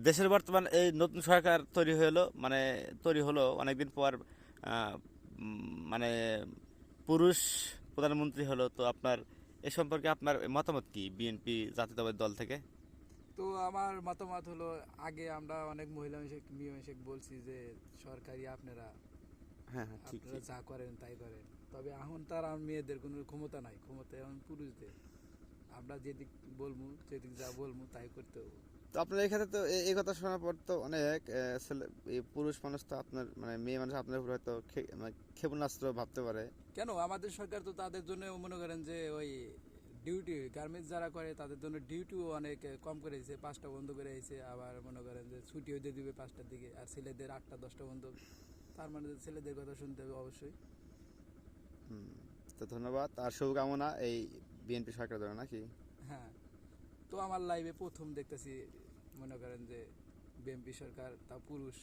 দেশের বর্তমান এই নতুন সরকার তৈরি হলো অনেকদিন পর। মানে পুরুষ প্রধানমন্ত্রী হলো, তো আপনার এ সম্পর্কে আপনার মতামত কি বিএনপি জাতীয়তাবাদী দল থেকে? তো আমার মতামত হলো, আগে আমরা অনেক মহিলা মীমাংসক বলছি যে সরকারি আপনারা হ্যাঁ, হ্যাঁ, ঠিক আপনারা ঠিক। যা করেন তাই করেন। তবে এখন তার আর মেয়েদের কোনো ক্ষমতা নাই, ক্ষমতা এখন পুরুষদের। আমরা যেদিক বলবো, যেদিক যা বলবো তাই করতে হবে। তো আপনার এখানে তো এই কথা শোনার পর তো অনেক ছেলে, এই পুরুষ মানুষ তো আপনার মানে মেয়ে মানুষ আপনার উপর হয়তো মানে ক্ষেপণাস্ত্র ভাবতে পারে। কেন, আমাদের সরকার তো তাদের জন্য মনে করেন যে ওই ডিউটি গার্মেন্টস যারা করে তাদের জন্য ডিউটিও অনেক কম করে দিয়েছে, 5টা বন্ধ করে দিয়েছে। আবার মনে করেন যে ছুটিও দিয়ে দিবে 5টার দিকে, আর ছেলেদের 8টা 10টা বন্ধ। তার মানে ছেলেদের কথা শুনতে হবে অবশ্যই। হুম। তো ধন্যবাদ আর শুভকামনা এই বিএনপি সরকার জন্য নাকি? হ্যাঁ। তো আমার লাইভে প্রথম দেখতেছি মনে করেন যে বিএনপি সরকার তা পুরুষ